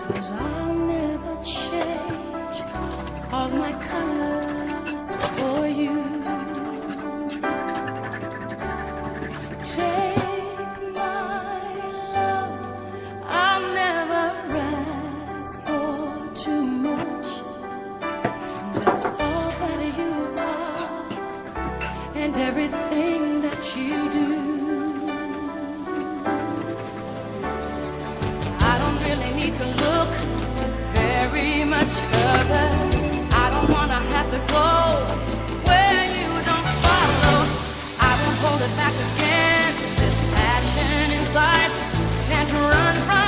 'Cause I'll never change all my colors for you. Take my love, I'll never ask for too much. Just all that you are and everything that you do. I don't really need to look very much further. I don't wanna have to go where you don't follow. I won't hold it back again. This passion inside can't run from